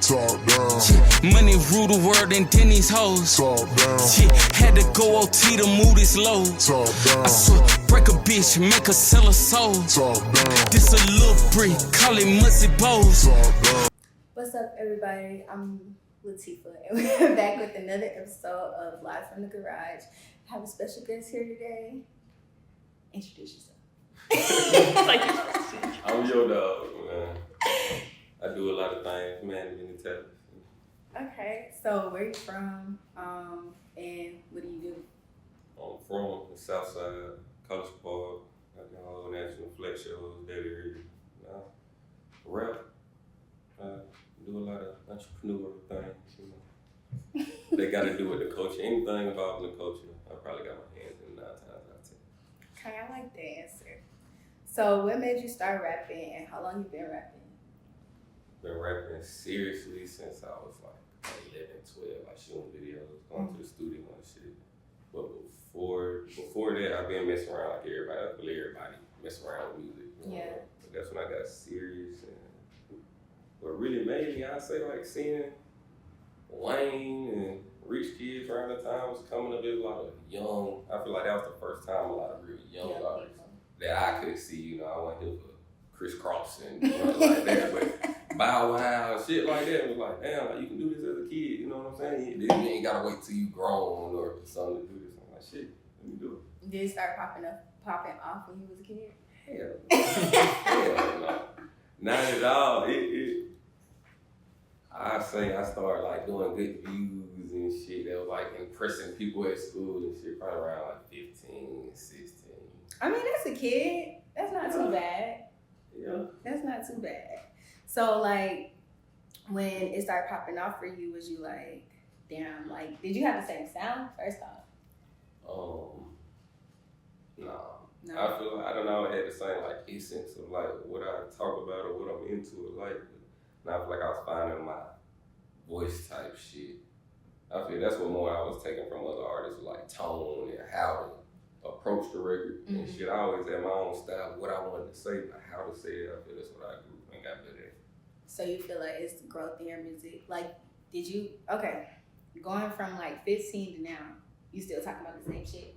Top down. Money rule the world and then these hoes. Top down. Had to go OT to move this low. Top down. I swear, break a bitch, make her sell her soul. Top down. This a little brick, call it Mussy Bows. Top down. What's up, everybody? I'm Latifah, and we're back with another episode of Live from the Garage. I have a special guest here today. Introduce yourself. I'm YoDogg, man. I do a lot of things, managing and television. Okay, so where you from? And what do you do? I'm from the South Side, College Park. I do all national flex shows, that area. Rap. Do a lot of entrepreneurial things, you know. They got to do with the culture. Anything involved in the culture, I probably got my hands in 9 times out of 10. Okay, I like the answer. So what made you start rapping, and how long you been rapping? Been rapping seriously since I was like 11, 12, like shooting videos, going to the studio and shit. But before that, I've been messing around like everybody. I believe everybody mess around with music. You know? Yeah. But that's when I got serious. And what really made me, I'd say, like seeing Wayne and rich kids around the time was coming up. There was a lot of young. I feel like that was the first time a lot of real young artists that I could see. You know, I went here for Chris Cross and like that, but Bow Wow, shit like that. It was like, damn, like you can do this as a kid. You know what I'm saying? You ain't gotta wait till you grown or something to do this. I'm like, shit, let me do it. Did it start popping off when you was a kid? Hell no. Not at all. I say I started like doing good views and shit that was like impressing people at school and shit, probably around like 15, 16. I mean, that's a kid. That's not too bad. Yeah. That's not too bad. So, like, when it started popping off for you, was you like, damn, like, did you have the same sound first off? No. I feel like I don't know. I had the same like essence of like what I talk about or what I'm into or like. And I feel like I was finding my voice type shit. I feel that's what more I was taking from other artists, like tone and how to approach the record and shit. I always had my own style, what I wanted to say, but how to say it. I feel that's what I grew and got better at. So you feel like it's growth in your music? Like, going from like 15 to now, you still talking about the same shit?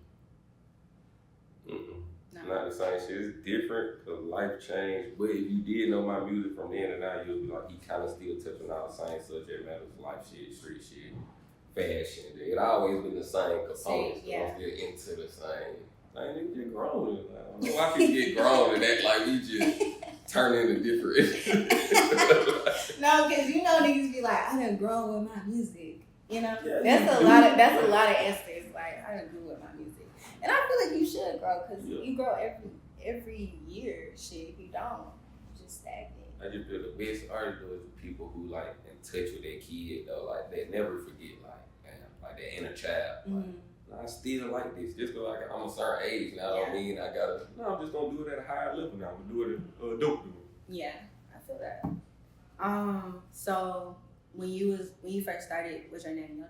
No. Not the same shit. It's different because life changed. But if you did know my music from then to now, you'll be like, he kind of still touching all the same subject matters, life shit, street shit, fashion. It always been the same components. Yeah. I'm still into the same. Like, nigga get grown. I don't know why people get grown and act like we just turn into different. No, because you know niggas be like, I done grown with my music. You know? Yeah, that's a lot of answers. Like, I done grew with my music. And I feel like you should grow because you grow every year. Shit, if you don't, you just stagnant. I just feel the best artists are the people who like in touch with their kid though. Like they never forget like their inner child. Like, I still like this. Just because like I'm a certain age now don't mean I gotta. No, I'm just gonna do it at a higher level now. I'm gonna do it at a dope level. Yeah, I feel that. So when you first started, what's your name,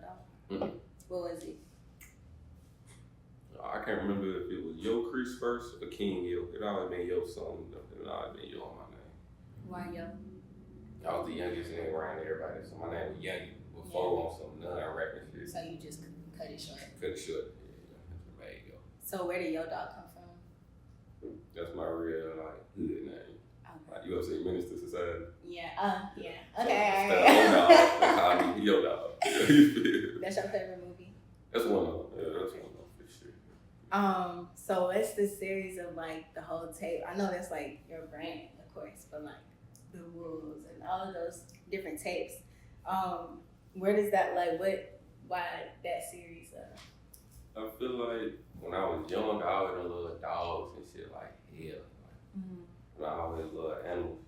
YoDogg? What was it? I can't remember if it was Yo Chris first or King Yo. It always been Yo something. It always been Yo on my name. Why Yo? I was the youngest name around everybody, so my name was Young before on some non-rapping shit. So you just cut it short. Cut it short. Yeah, there you go. So where did YoDogg come from? That's my real like hood name. Okay. Like you ever say Minister Society? Yeah. Yeah. So, Okay. they call me YoDogg. That's your favorite movie? That's one of them. Yeah, that's one of them for sure. So it's the series of like the whole tape. I know that's like your brand, of course, but like the rules and all of those different tapes. Where does that why that series? I feel like when I was young, I always loved dogs and shit like hell. And I always loved animals.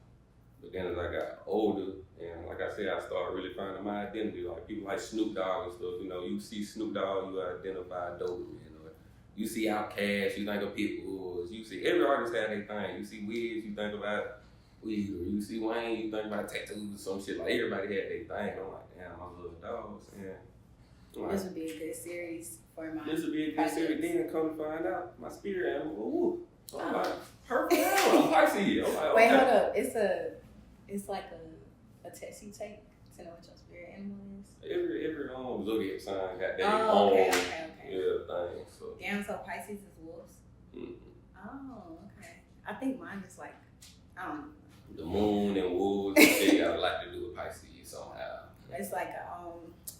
But then as I got older, and like I said, I started really finding my identity. Like people like Snoop Dogg and stuff. You know, you see Snoop Dogg, you identify Doberman. You see Outkast, you think of Pitbulls. You see every artist had their thing. You see Wiz, you think about weed. Or you see Wayne, you think about tattoos or some shit. Like everybody had their thing. I'm like, damn, I love dogs. And like, this would be a good series for my. This would be a good series. Then come to find out, my spirit animal. Ooh, I'm like, perfect. I'm Pisces. I'm like, Wait, okay. hold up. It's like a test you take to know what your spirit animal is? Every zodiac sign got their Oh, own okay. thing. So Damn, so Pisces is wolves? Oh, okay. I think mine is like, I don't know. the moon and wolves, they got a lot to do with Pisces somehow. It's like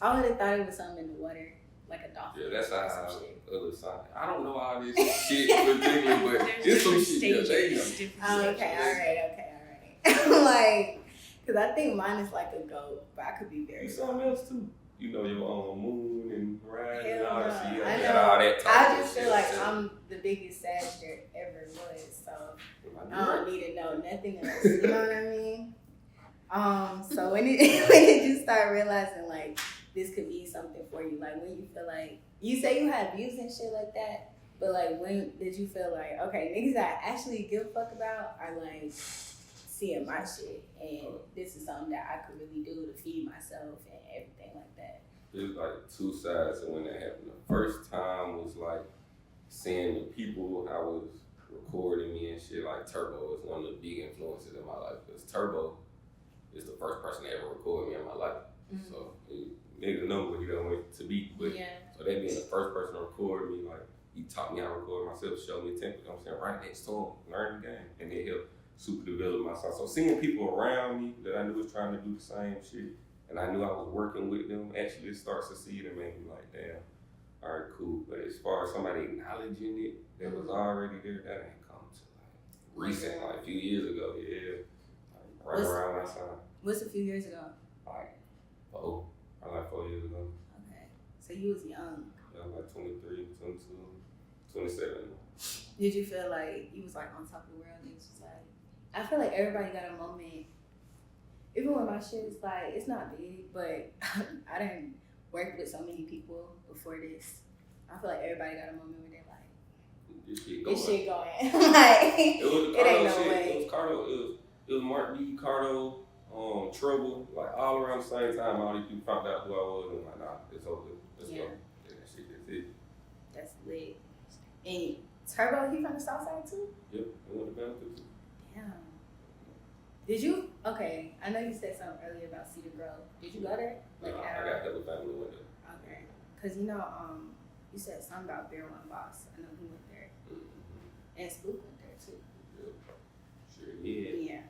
I would have thought it was something in the water, like a dolphin. Yeah, that's or how some shit. other signs. I don't know all this shit particularly, but it's some shit that they know. Oh, okay, alright. Like, because I think mine is like a goat, but I could be very You something else too. You know your own moon and rise and all that shit. I got know. all that type I of just shit. feel like I'm the biggest Sag there ever was, so I don't need to know nothing else. You know what I mean? So when did you start realizing like this could be something for you? Like when you feel like you say you had views and shit like that, but like when did you feel like okay, niggas that I actually give a fuck about are like seeing my shit, and this is something that I could really do to feed myself and everything like that. There's like two sides of when that happened. The first time was like seeing the people I was recording me and shit. Like Turbo is one of the big influences in my life because Turbo is the first person that ever recorded me in my life. Mm-hmm. So niggas know what he done went to be, but so that being the first person to record me, like he taught me how to record myself, showed me a template. You know what I'm saying, right next to him, learn the game, and it helped super develop my sound. So seeing people around me that I knew was trying to do the same shit, and I knew I was working with them, actually start succeeding and made me like, damn, all right, cool. But as far as somebody acknowledging it that was already there, that ain't come to like recent, like a few years ago, like, around that time. What's a few years ago? Like 4 years ago. Okay, so you was young. Yeah, like 23, 22, 27. Did you feel like you was like on top of the world and it was just like, I feel like everybody got a moment, even when my shit is like, it's not big, but I didn't work with so many people before this. I feel like everybody got a moment where they're like, this shit going. Like, it was it ain't no shit. way. It was Cardo, it was Mark B, Cardo, Trouble, like all around the same time, all these people found out who I was and like, nah, it's over. Let's go. Yeah, that shit, that's it. That's lit. And Turbo, he from the South Side too? Yep, I went to Benefit too. Damn. Did you, okay, I know you said something earlier about Cedar Grove. Did you go there? Like, nah, I got hella family went there. Okay. Cause you know, you said something about Bear One Boss. I know he went there. Mm-hmm. And Spook went there too. Yep. Sure did. Yeah.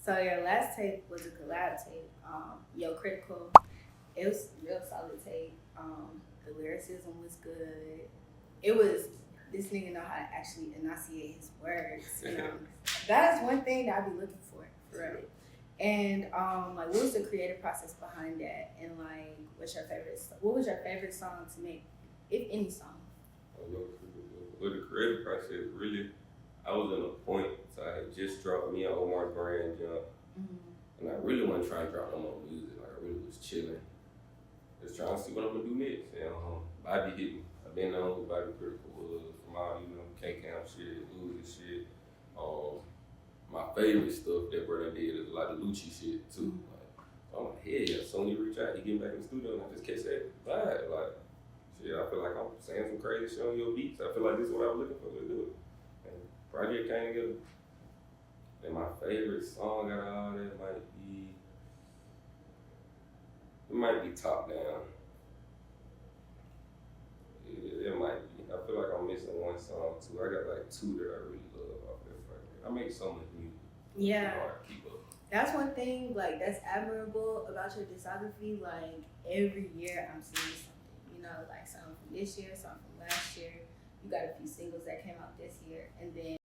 So your last tape was a collab tape. Yo Critical. It was a real solid tape. The lyricism was good. It was, this nigga know how to actually enunciate his words. You know? That is one thing that I be looking for real. And like, what was the creative process behind that? And like, what was your favorite song to make, if any song? With the creative process, really, I was in a point, so I had just dropped me and Omar's brand jump, and I really wasn't trying to drop no more music. Like I really was chilling, just trying to see what I'm gonna do next. And Bobby hit me. I've been on who Bobby Critical was from all K-Camp shit, Uzi shit. My favorite stuff that brother did is a lot of Lucci shit too. Like, I'm like, yeah, soon he reach out, he get back in the studio, and I just catch that vibe. Like, shit, I feel like I'm saying some crazy shit on your beats. I feel like this is what I was looking for. Let's do it. And project came together. And my favorite song out of all that might be Top Down. Yeah, it might be. I feel like I'm missing one song too. I got like two that I really love off that project. I make so much music. Yeah. It's hard to keep up. That's one thing, like, that's admirable about your discography. Like, every year I'm seeing something, you know, like something from this year, something from last year. You got a few singles that came out this year, and then